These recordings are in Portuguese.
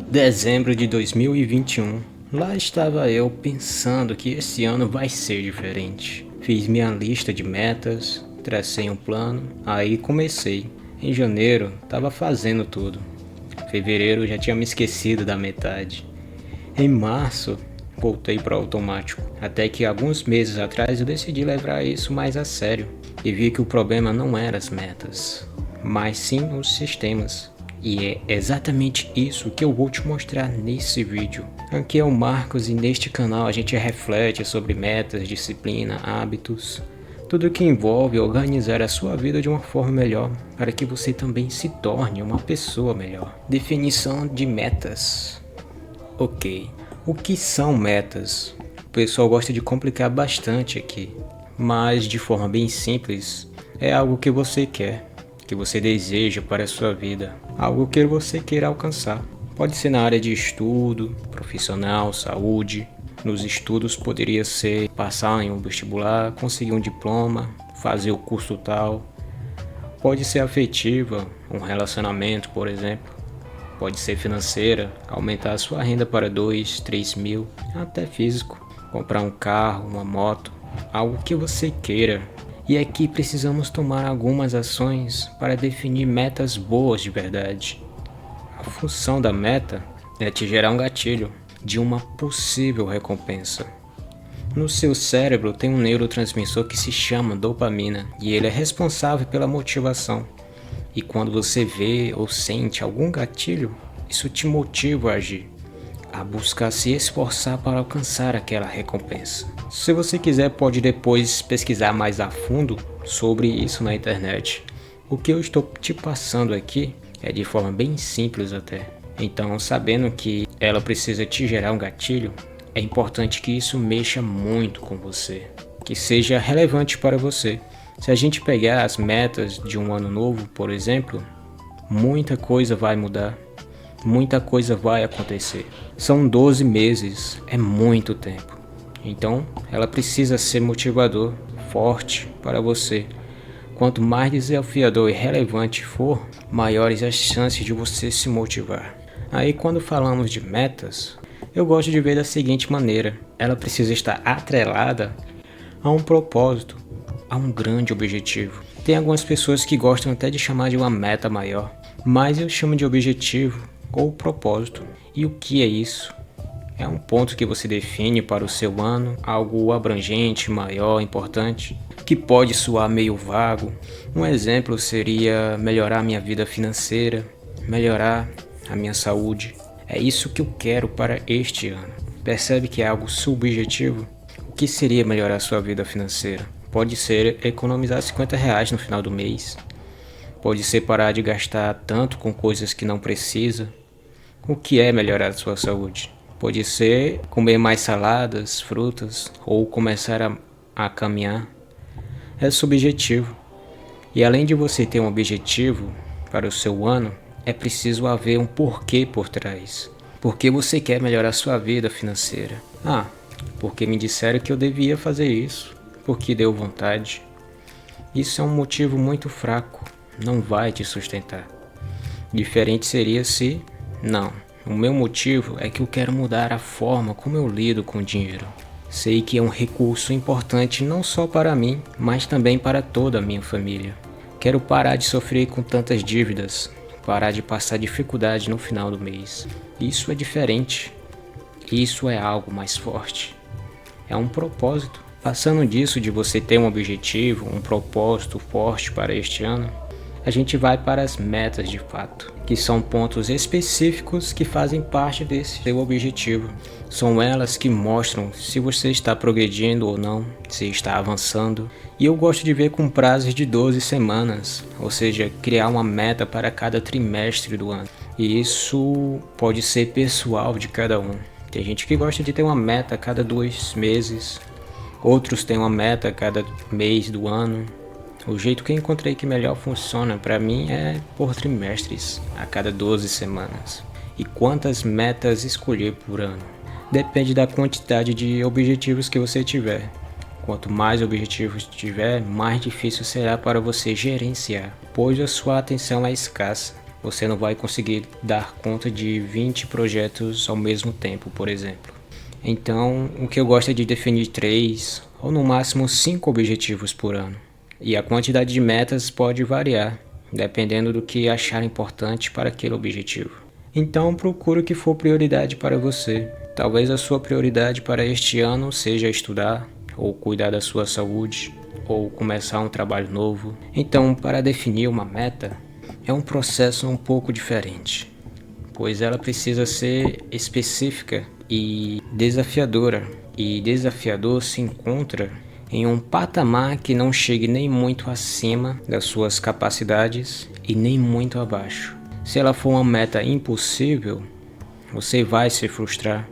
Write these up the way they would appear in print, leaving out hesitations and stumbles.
Dezembro de 2021. Lá estava eu pensando que esse ano vai ser diferente. Fiz minha lista de metas, tracei um plano, aí comecei. Em janeiro, estava fazendo tudo. Fevereiro já tinha me esquecido da metade. Em março, voltei para o automático. Até que alguns meses atrás eu decidi levar isso mais a sério. E vi que o problema não eram as metas, mas sim os sistemas. E é exatamente isso que eu vou te mostrar nesse vídeo. Aqui é o Marcos e neste canal a gente reflete sobre metas, disciplina, hábitos, tudo que envolve organizar a sua vida de uma forma melhor, para que você também se torne uma pessoa melhor. Definição de metas. Ok, o que são metas? O pessoal gosta de complicar bastante aqui, mas de forma bem simples, é algo que você quer, que você deseja para a sua vida, algo que você queira alcançar. Pode ser na área de estudo, profissional, saúde. Nos estudos poderia ser passar em um vestibular, conseguir um diploma, fazer o curso tal. Pode ser afetiva, um relacionamento, por exemplo. Pode ser financeira, aumentar a sua renda para 2, 3 mil, até físico, comprar um carro, uma moto, algo que você queira. E aqui precisamos tomar algumas ações para definir metas boas de verdade. A função da meta é te gerar um gatilho de uma possível recompensa. No seu cérebro tem um neurotransmissor que se chama dopamina e ele é responsável pela motivação. E quando você vê ou sente algum gatilho, isso te motiva a agir, a buscar se esforçar para alcançar aquela recompensa. Se você quiser, pode depois pesquisar mais a fundo sobre isso na internet. O que eu estou te passando aqui é de forma bem simples até. Então, sabendo que ela precisa te gerar um gatilho, é importante que isso mexa muito com você, que seja relevante para você. Se a gente pegar as metas de um ano novo, por exemplo, muita coisa vai mudar. Muita coisa vai acontecer. São 12 meses, é muito tempo. Então, ela precisa ser motivador, forte para você. Quanto mais desafiador e relevante for, maiores as chances de você se motivar. Aí, quando falamos de metas, eu gosto de ver da seguinte maneira: ela precisa estar atrelada a um propósito, a um grande objetivo. Tem algumas pessoas que gostam até de chamar de uma meta maior, mas eu chamo de objetivo ou propósito. E o que é isso? É um ponto que você define para o seu ano, algo abrangente, maior, importante, que pode soar meio vago. Um exemplo seria melhorar minha vida financeira, melhorar a minha saúde. É isso que eu quero para este ano. Percebe que é algo subjetivo? O que seria melhorar sua vida financeira? Pode ser economizar R$ 50 no final do mês. Pode ser parar de gastar tanto com coisas que não precisa. O que é melhorar a sua saúde? Pode ser comer mais saladas, frutas ou começar a caminhar. É subjetivo. E além de você ter um objetivo para o seu ano, é preciso haver um porquê por trás. Por que você quer melhorar sua vida financeira? Porque me disseram que eu devia fazer isso, porque deu vontade. Isso é um motivo muito fraco, não vai te sustentar. Diferente seria se, não, o meu motivo é que eu quero mudar a forma como eu lido com o dinheiro. Sei que é um recurso importante não só para mim, mas também para toda a minha família. Quero parar de sofrer com tantas dívidas, parar de passar dificuldade no final do mês. Isso é diferente. Isso é algo mais forte. É um propósito. Passando disso de você ter um objetivo, um propósito forte para este ano, a gente vai para as metas de fato, que são pontos específicos que fazem parte desse seu objetivo. São elas que mostram se você está progredindo ou não, se está avançando. E eu gosto de ver com prazos de 12 semanas, ou seja, criar uma meta para cada trimestre do ano. E isso pode ser pessoal de cada um. Tem gente que gosta de ter uma meta a cada 2 meses, outros têm uma meta a cada mês do ano. O jeito que eu encontrei que melhor funciona para mim é por trimestres, a cada 12 semanas. E quantas metas escolher por ano? Depende da quantidade de objetivos que você tiver. Quanto mais objetivos tiver, mais difícil será para você gerenciar, pois a sua atenção é escassa. Você não vai conseguir dar conta de 20 projetos ao mesmo tempo, por exemplo. Então, o que eu gosto é de definir 3 ou no máximo 5 objetivos por ano. E a quantidade de metas pode variar, dependendo do que achar importante para aquele objetivo. Então, procure o que for prioridade para você. Talvez a sua prioridade para este ano seja estudar, ou cuidar da sua saúde, ou começar um trabalho novo. Então, para definir uma meta, é um processo um pouco diferente, pois ela precisa ser específica e desafiadora. E desafiador se encontra em um patamar que não chegue nem muito acima das suas capacidades e nem muito abaixo. Se ela for uma meta impossível, você vai se frustrar,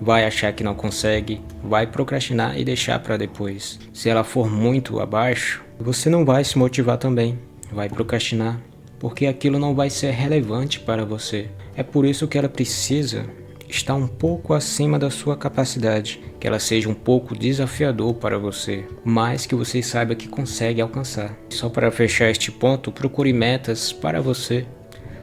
vai achar que não consegue, vai procrastinar e deixar para depois. Se ela for muito abaixo, você não vai se motivar também, vai procrastinar, porque aquilo não vai ser relevante para você. É por isso que ela precisa estar um pouco acima da sua capacidade, que ela seja um pouco desafiador para você, mas que você saiba que consegue alcançar. Só para fechar este ponto, procure metas para você,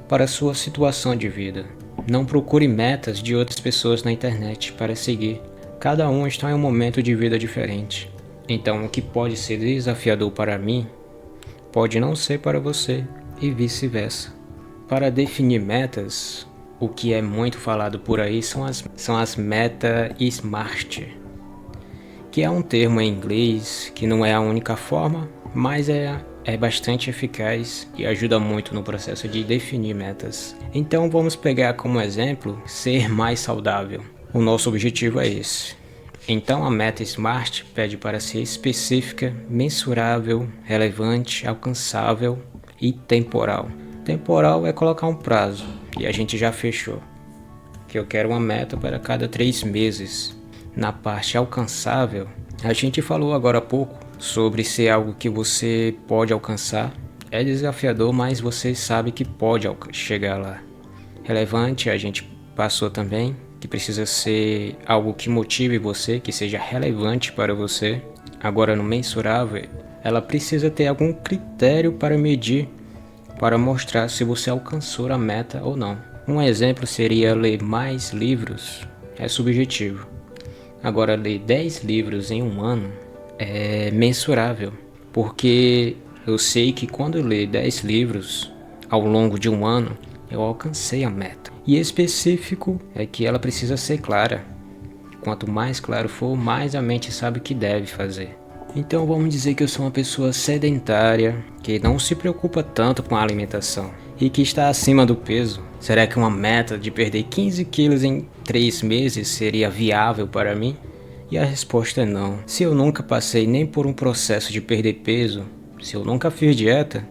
para a sua situação de vida. Não procure metas de outras pessoas na internet para seguir. Cada um está em um momento de vida diferente. Então, o que pode ser desafiador para mim, pode não ser para você, e vice-versa. Para definir metas, o que é muito falado por aí são as metas SMART, que é um termo em inglês que não é a única forma, mas é bastante eficaz e ajuda muito no processo de definir metas. Então vamos pegar como exemplo ser mais saudável. O nosso objetivo é esse. Então a meta SMART pede para ser específica, mensurável, relevante, alcançável e temporal. Temporal é colocar um prazo, e a gente já fechou, que eu quero uma meta para cada 3 meses. Na parte alcançável, a gente falou agora há pouco sobre ser algo que você pode alcançar. É desafiador, mas você sabe que pode chegar lá. Relevante, a gente passou também, que precisa ser algo que motive você, que seja relevante para você. Agora no mensurável, ela precisa ter algum critério para medir, para mostrar se você alcançou a meta ou não. Um exemplo seria ler mais livros, é subjetivo. Agora, ler 10 livros em um ano é mensurável, porque eu sei que quando eu ler 10 livros ao longo de um ano, eu alcancei a meta. E específico é que ela precisa ser clara. Quanto mais claro for, mais a mente sabe o que deve fazer. Então vamos dizer que eu sou uma pessoa sedentária, que não se preocupa tanto com a alimentação e que está acima do peso. Será que uma meta de perder 15 quilos em 3 meses seria viável para mim? E a resposta é não. Se eu nunca passei nem por um processo de perder peso, se eu nunca fiz dieta,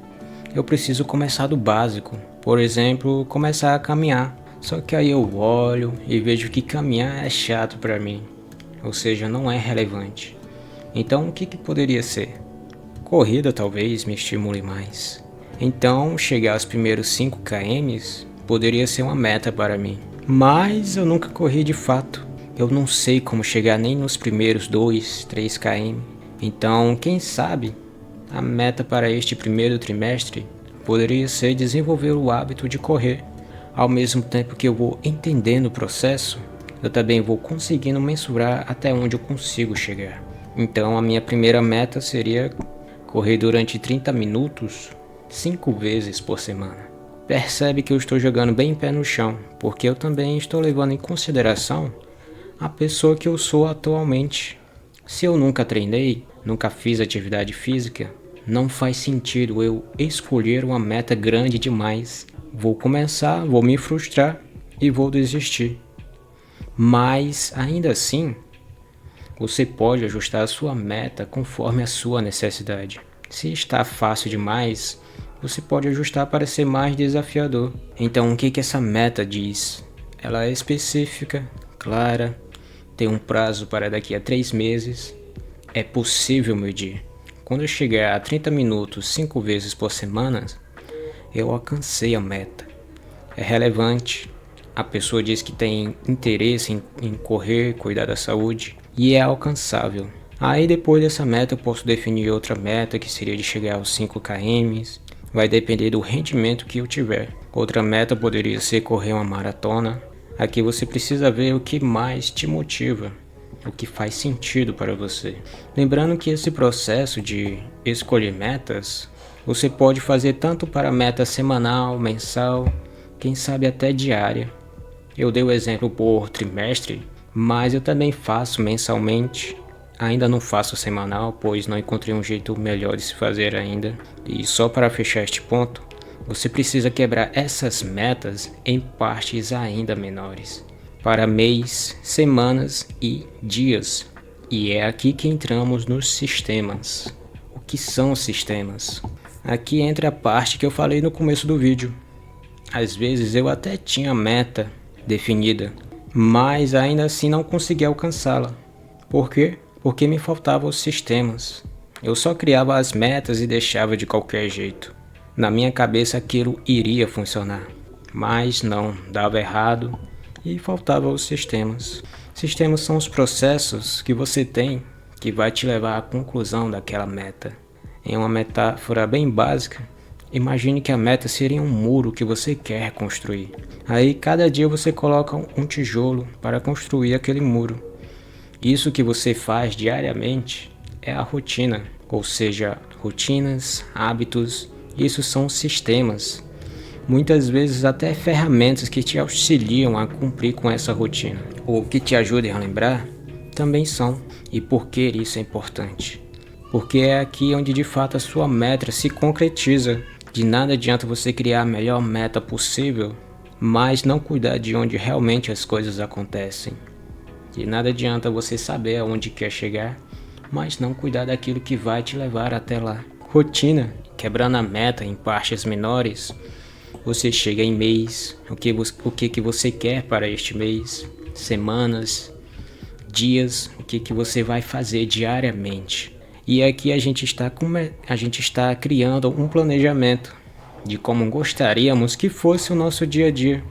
eu preciso começar do básico. Por exemplo, começar a caminhar. Só que aí eu olho e vejo que caminhar é chato para mim, ou seja, não é relevante. Então o que poderia ser? Corrida talvez me estimule mais. Então chegar aos primeiros 5 km poderia ser uma meta para mim. Mas eu nunca corri de fato. Eu não sei como chegar nem nos primeiros 2, 3 km. Então quem sabe a meta para este primeiro trimestre poderia ser desenvolver o hábito de correr. Ao mesmo tempo que eu vou entendendo o processo, eu também vou conseguindo mensurar até onde eu consigo chegar. Então a minha primeira meta seria correr durante 30 minutos 5 vezes por semana. Percebe que eu estou jogando bem pé no chão, porque eu também estou levando em consideração a pessoa que eu sou atualmente. Se eu nunca treinei, nunca fiz atividade física, não faz sentido eu escolher uma meta grande demais. Vou começar, vou me frustrar e vou desistir. Mas ainda assim, você pode ajustar a sua meta conforme a sua necessidade. Se está fácil demais, você pode ajustar para ser mais desafiador. Então o que essa meta diz? Ela é específica, clara, tem um prazo para daqui a 3 meses, é possível medir. Quando eu chegar a 30 minutos 5 vezes por semana, eu alcancei a meta. É relevante, a pessoa diz que tem interesse em correr, cuidar da saúde, e é alcançável. Aí depois dessa meta eu posso definir outra meta que seria de chegar aos 5 km, vai depender do rendimento que eu tiver. Outra meta poderia ser correr uma maratona. Aqui você precisa ver o que mais te motiva, o que faz sentido para você. Lembrando que esse processo de escolher metas, você pode fazer tanto para meta semanal, mensal, quem sabe até diária. Eu dei o exemplo por trimestre, mas eu também faço mensalmente. Ainda não faço semanal, pois não encontrei um jeito melhor de se fazer ainda. E só para fechar este ponto, você precisa quebrar essas metas em partes ainda menores, para mês, semanas e dias. E é aqui que entramos nos sistemas. O que são os sistemas? Aqui entra a parte que eu falei no começo do vídeo. Às vezes eu até tinha meta definida, mas ainda assim não conseguia alcançá-la. Por quê? Porque me faltavam os sistemas. Eu só criava as metas e deixava de qualquer jeito. Na minha cabeça aquilo iria funcionar, mas não, dava errado e faltavam os sistemas. Sistemas são os processos que você tem que vai te levar à conclusão daquela meta. Em uma metáfora bem básica, imagine que a meta seria um muro que você quer construir. Aí cada dia você coloca um tijolo para construir aquele muro. Isso que você faz diariamente é a rotina, ou seja, rotinas, hábitos, isso são sistemas. Muitas vezes até ferramentas que te auxiliam a cumprir com essa rotina, ou que te ajudem a lembrar, também são. E por que isso é importante? Porque é aqui onde de fato a sua meta se concretiza. De nada adianta você criar a melhor meta possível, mas não cuidar de onde realmente as coisas acontecem. De nada adianta você saber aonde quer chegar, mas não cuidar daquilo que vai te levar até lá. Rotina, quebrando a meta em partes menores, você chega em mês, o que você quer para este mês, semanas, dias, o que você vai fazer diariamente. E aqui a gente está criando um planejamento de como gostaríamos que fosse o nosso dia a dia.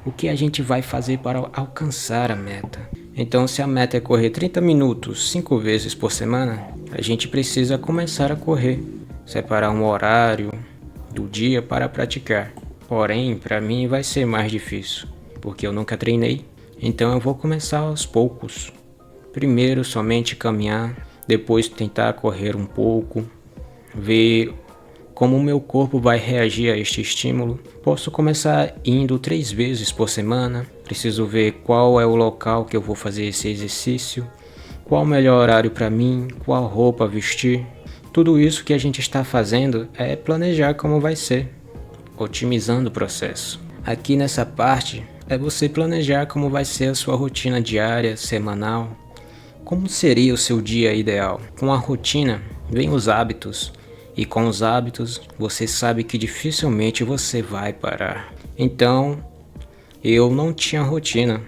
O que a gente vai fazer para alcançar a meta. Então, se a meta é correr 30 minutos 5 vezes por semana, a gente precisa começar a correr. Separar um horário do dia para praticar. Porém, para mim vai ser mais difícil, porque eu nunca treinei. Então eu vou começar aos poucos. Primeiro somente caminhar, depois tentar correr um pouco, ver como o meu corpo vai reagir a este estímulo. Posso começar indo 3 vezes por semana. Preciso ver qual é o local que eu vou fazer esse exercício, qual o melhor horário para mim, qual roupa vestir. Tudo isso que a gente está fazendo é planejar como vai ser, otimizando o processo. Aqui nessa parte é você planejar como vai ser a sua rotina diária, semanal. Como seria o seu dia ideal? Com a rotina vem os hábitos. E com os hábitos, você sabe que dificilmente você vai parar. Então, eu não tinha rotina.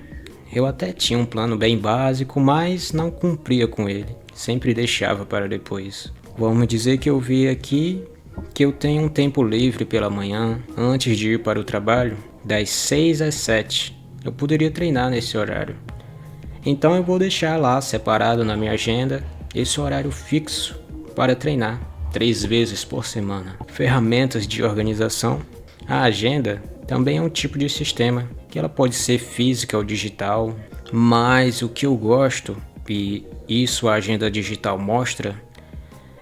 Eu até tinha um plano bem básico, mas não cumpria com ele. Sempre deixava para depois. Vamos dizer que eu vi aqui que eu tenho um tempo livre pela manhã, antes de ir para o trabalho, das 6 às 7. Eu poderia treinar nesse horário. Então eu vou deixar lá separado na minha agenda esse horário fixo para treinar. 3 vezes por semana. Ferramentas de organização. A agenda também é um tipo de sistema, que ela pode ser física ou digital, mas o que eu gosto, e isso a agenda digital mostra,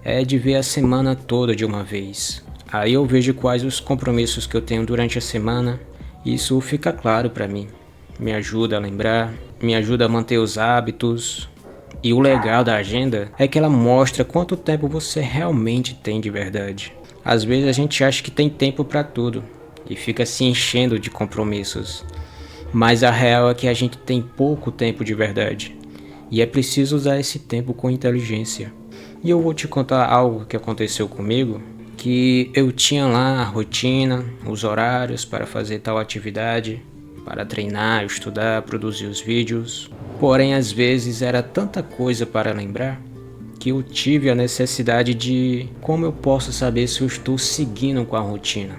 é de ver a semana toda de uma vez. Aí eu vejo quais os compromissos que eu tenho durante a semana, e isso fica claro para mim. Me ajuda a lembrar, me ajuda a manter os hábitos. E o legal da agenda é que ela mostra quanto tempo você realmente tem de verdade. Às vezes a gente acha que tem tempo para tudo e fica se enchendo de compromissos. Mas a real é que a gente tem pouco tempo de verdade. E é preciso usar esse tempo com inteligência. E eu vou te contar algo que aconteceu comigo, que eu tinha lá a rotina, os horários para fazer tal atividade, para treinar, estudar, produzir os vídeos. Porém, às vezes era tanta coisa para lembrar que eu tive a necessidade de como eu posso saber se eu estou seguindo com a rotina,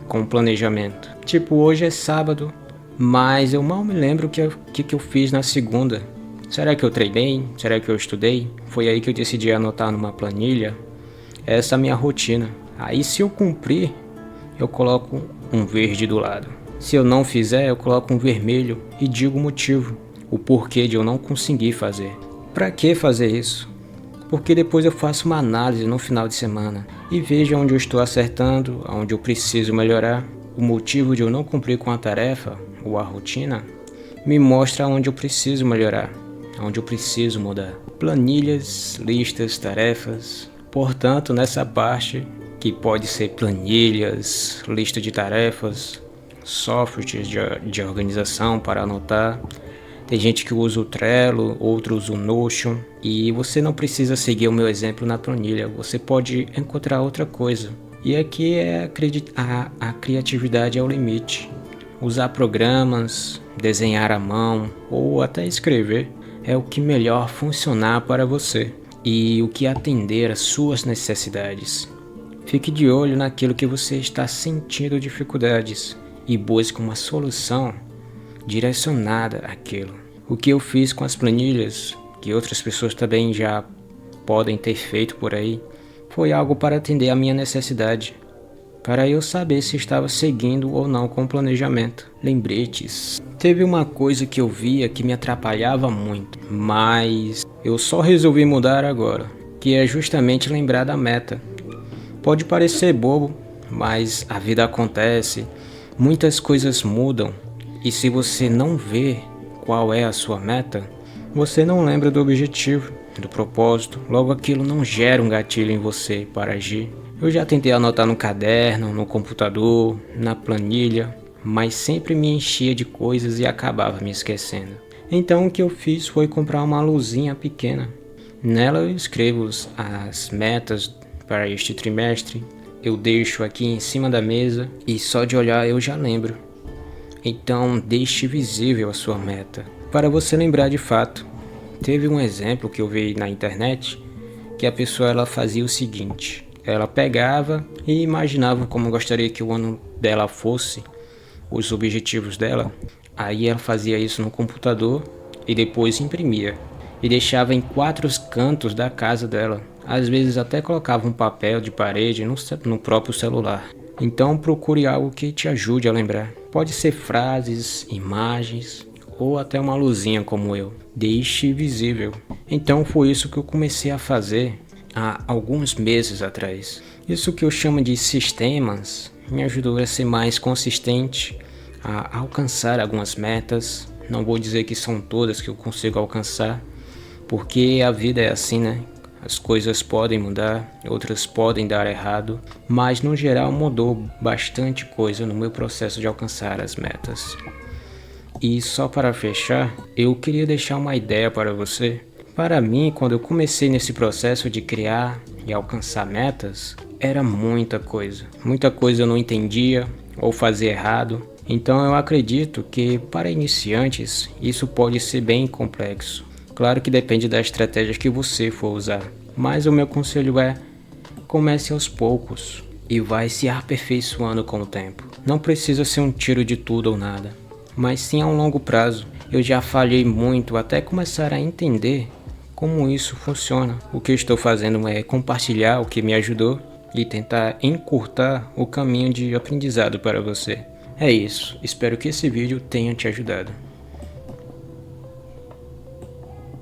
com o planejamento. Tipo, hoje é sábado, mas eu mal me lembro o que eu fiz na segunda. Será que eu treinei? Será que eu estudei? Foi aí que eu decidi anotar numa planilha essa minha rotina. Aí se eu cumprir, eu coloco um verde do lado. Se eu não fizer, eu coloco um vermelho e digo o motivo, o porquê de eu não conseguir fazer. Para que fazer isso? Porque depois eu faço uma análise no final de semana e vejo onde eu estou acertando, onde eu preciso melhorar. O motivo de eu não cumprir com a tarefa ou a rotina me mostra onde eu preciso melhorar, onde eu preciso mudar. Planilhas, listas, tarefas. Portanto, nessa parte, que pode ser planilhas, lista de tarefas, softwares de organização para anotar. Tem gente que usa o Trello, outros o Notion, e você não precisa seguir o meu exemplo na planilha, você pode encontrar outra coisa. E aqui a criatividade é o limite. Usar programas, desenhar à mão ou até escrever é o que melhor funcionar para você e o que atender às suas necessidades. Fique de olho naquilo que você está sentindo dificuldades e busque uma solução direcionada àquilo. O que eu fiz com as planilhas, que outras pessoas também já podem ter feito por aí, foi algo para atender à minha necessidade, para eu saber se estava seguindo ou não com o planejamento. Lembretes. Teve uma coisa que eu via que me atrapalhava muito, mas eu só resolvi mudar agora, que é justamente lembrar da meta. Pode parecer bobo, mas a vida acontece, muitas coisas mudam, e se você não vê qual é a sua meta, você não lembra do objetivo, do propósito, logo aquilo não gera um gatilho em você para agir. Eu já tentei anotar no caderno, no computador, na planilha, mas sempre me enchia de coisas e acabava me esquecendo. Então o que eu fiz foi comprar uma luzinha pequena. Nela eu escrevo as metas para este trimestre, eu deixo aqui em cima da mesa e só de olhar eu já lembro. Então deixe visível a sua meta, para você lembrar de fato. Teve um exemplo que eu vi na internet, que a pessoa ela fazia o seguinte, ela pegava e imaginava como gostaria que o ano dela fosse, os objetivos dela, aí ela fazia isso no computador e depois imprimia, e deixava em 4 cantos da casa dela. Às vezes até colocava um papel de parede no próprio celular. Então procure algo que te ajude a lembrar. Pode ser frases, imagens ou até uma luzinha como eu. Deixe visível. Então foi isso que eu comecei a fazer há alguns meses atrás. Isso que eu chamo de sistemas me ajudou a ser mais consistente, a alcançar algumas metas. Não vou dizer que são todas que eu consigo alcançar, porque a vida é assim, né? As coisas podem mudar, outras podem dar errado, mas no geral mudou bastante coisa no meu processo de alcançar as metas. E só para fechar, eu queria deixar uma ideia para você. Para mim, quando eu comecei nesse processo de criar e alcançar metas, era muita coisa. Muita coisa eu não entendia ou fazia errado. Então eu acredito que para iniciantes isso pode ser bem complexo. Claro que depende da estratégia que você for usar, mas o meu conselho é: comece aos poucos e vai se aperfeiçoando com o tempo. Não precisa ser um tiro de tudo ou nada, mas sim a um longo prazo. Eu já falhei muito até começar a entender como isso funciona. O que eu estou fazendo é compartilhar o que me ajudou e tentar encurtar o caminho de aprendizado para você. É isso, espero que esse vídeo tenha te ajudado.